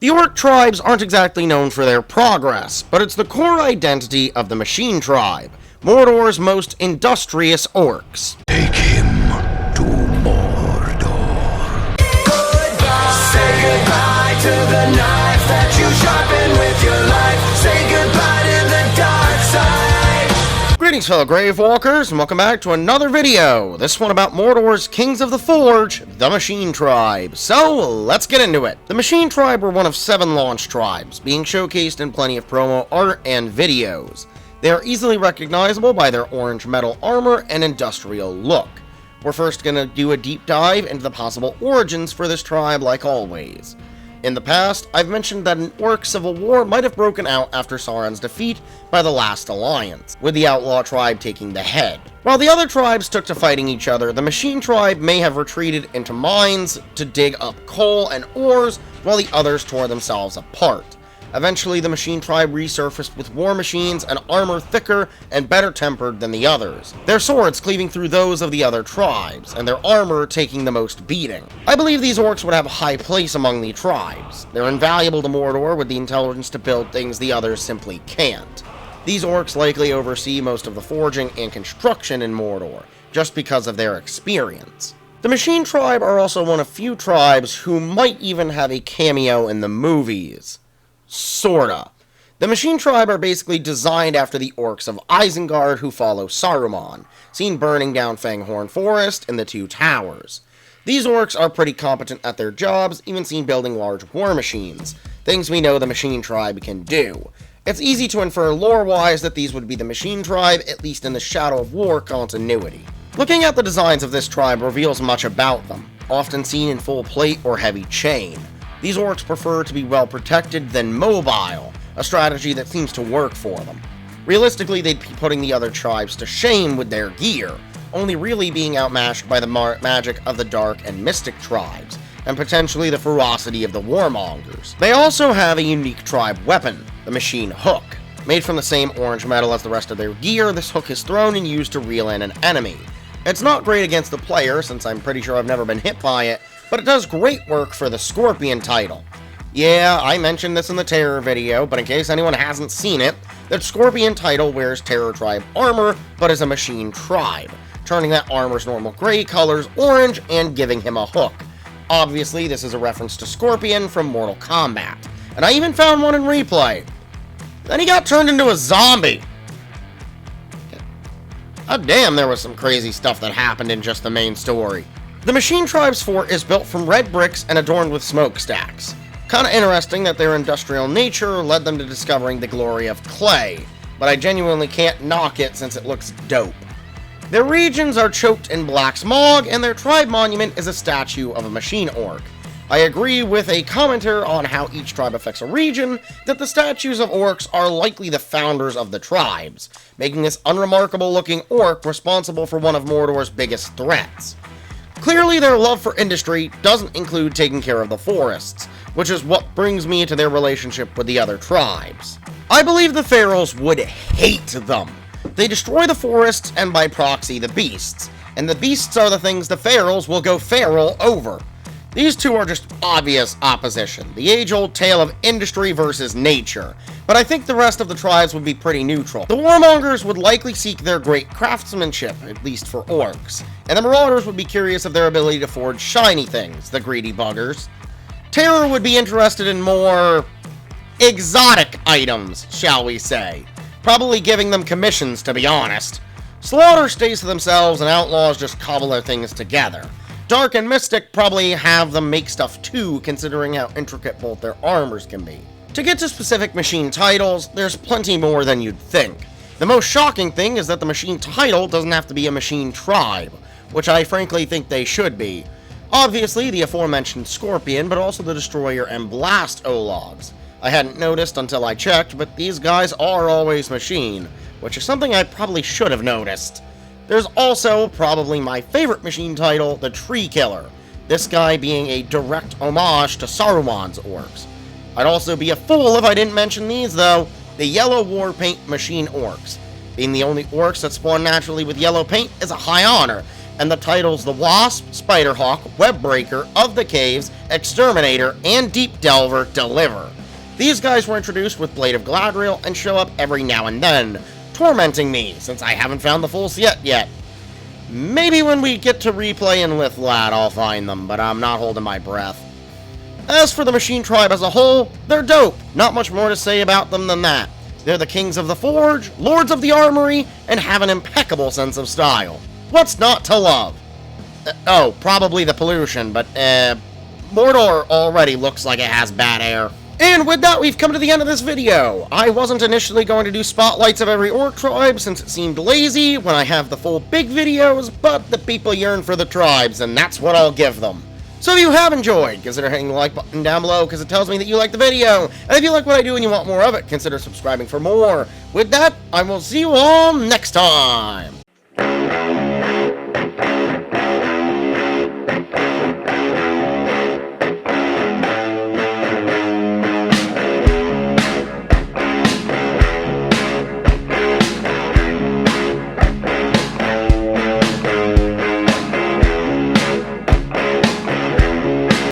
The orc tribes aren't exactly known for their progress, but it's the core identity of the machine tribe, Mordor's most industrious orcs. Take him to Mordor. Goodbye. Say goodbye to the knife that you sharpen with your life. Say goodbye to the dark side. Greetings, fellow Gravewalkers, and welcome back to another video. This one about Mordor's Kings of the Forge, the Machine Tribe. So, let's get into it. The Machine Tribe were one of 7 launch tribes, being showcased in plenty of promo art and videos. They are easily recognizable by their orange metal armor and industrial look. We're first going to do a deep dive into the possible origins for this tribe, like always. In the past, I've mentioned that an orc civil war might have broken out after Sauron's defeat by the Last Alliance, with the outlaw tribe taking the head. While the other tribes took to fighting each other, the Machine Tribe may have retreated into mines to dig up coal and ores, while the others tore themselves apart. Eventually, the Machine Tribe resurfaced with war machines and armor thicker and better tempered than the others, their swords cleaving through those of the other tribes, and their armor taking the most beating. I believe these orcs would have a high place among the tribes. They're invaluable to Mordor with the intelligence to build things the others simply can't. These orcs likely oversee most of the forging and construction in Mordor, just because of their experience. The Machine Tribe are also one of few tribes who might even have a cameo in the movies. Sorta. The Machine Tribe are basically designed after the orcs of Isengard who follow Saruman, seen burning down Fanghorn Forest and the Two Towers. These orcs are pretty competent at their jobs, even seen building large war machines, things we know the Machine Tribe can do. It's easy to infer lore-wise that these would be the Machine Tribe, at least in the Shadow of War continuity. Looking at the designs of this tribe reveals much about them, often seen in full plate or heavy chain. These orcs prefer to be well protected than mobile, a strategy that seems to work for them. Realistically, they'd be putting the other tribes to shame with their gear, only really being outmatched by the magic of the dark and mystic tribes, and potentially the ferocity of the warmongers. They also have a unique tribe weapon, the machine hook. Made from the same orange metal as the rest of their gear, this hook is thrown and used to reel in an enemy. It's not great against the player, since I'm pretty sure I've never been hit by it, but it does great work for the Scorpion title. Yeah, I mentioned this in the Terror video, but in case anyone hasn't seen it, the Scorpion title wears Terror Tribe armor, but is a Machine Tribe, turning that armor's normal gray colors orange and giving him a hook. Obviously, this is a reference to Scorpion from Mortal Kombat, and I even found one in replay. Then he got turned into a zombie. God damn, there was some crazy stuff that happened in just the main story. The Machine Tribe's fort is built from red bricks and adorned with smokestacks. Kinda interesting that their industrial nature led them to discovering the glory of clay, but I genuinely can't knock it since it looks dope. Their regions are choked in black smog, and their tribe monument is a statue of a machine orc. I agree with a commenter on how each tribe affects a region, that the statues of orcs are likely the founders of the tribes, making this unremarkable looking orc responsible for one of Mordor's biggest threats. Clearly, their love for industry doesn't include taking care of the forests, which is what brings me to their relationship with the other tribes. I believe the Ferals would hate them. They destroy the forests and by proxy the beasts, and the beasts are the things the Ferals will go feral over. These two are just obvious opposition, the age-old tale of industry versus nature, but I think the rest of the tribes would be pretty neutral. The warmongers would likely seek their great craftsmanship, at least for orcs, and the marauders would be curious of their ability to forge shiny things, the greedy buggers. Terror would be interested in more exotic items, shall we say, probably giving them commissions, to be honest. Slaughter stays to themselves, and outlaws just cobble their things together. Dark and Mystic probably have them make stuff too, considering how intricate both their armors can be. To get to specific machine titles, there's plenty more than you'd think. The most shocking thing is that the machine title doesn't have to be a machine tribe, which I frankly think they should be. Obviously, the aforementioned Scorpion, but also the Destroyer and Blast Ologs. I hadn't noticed until I checked, but these guys are always machine, which is something I probably should have noticed. There's also probably my favorite machine title, the Tree Killer, this guy being a direct homage to Saruman's orcs. I'd also be a fool if I didn't mention these, though, the Yellow War Paint Machine Orcs. Being the only orcs that spawn naturally with yellow paint is a high honor, and the titles The Wasp, Spiderhawk, Webbreaker, Of the Caves, Exterminator, and Deep Delver deliver. These guys were introduced with Blade of Galadriel and show up every now and then, tormenting me since I haven't found the full set yet. Maybe when we get to replay in Lithlad I'll find them, but I'm not holding my breath. As for the Machine Tribe as a whole, they're dope. Not much more to say about them than that. They're the kings of the forge, lords of the armory, and have an impeccable sense of style. What's not to love? Oh, probably the pollution, but Mordor already looks like it has bad air. And with that, we've come to the end of this video. I wasn't initially going to do spotlights of every orc tribe since it seemed lazy when I have the full big videos, but the people yearn for the tribes, and that's what I'll give them. So if you have enjoyed, consider hitting the like button down below because it tells me that you like the video. And if you like what I do and you want more of it, consider subscribing for more. With that, I will see you all next time.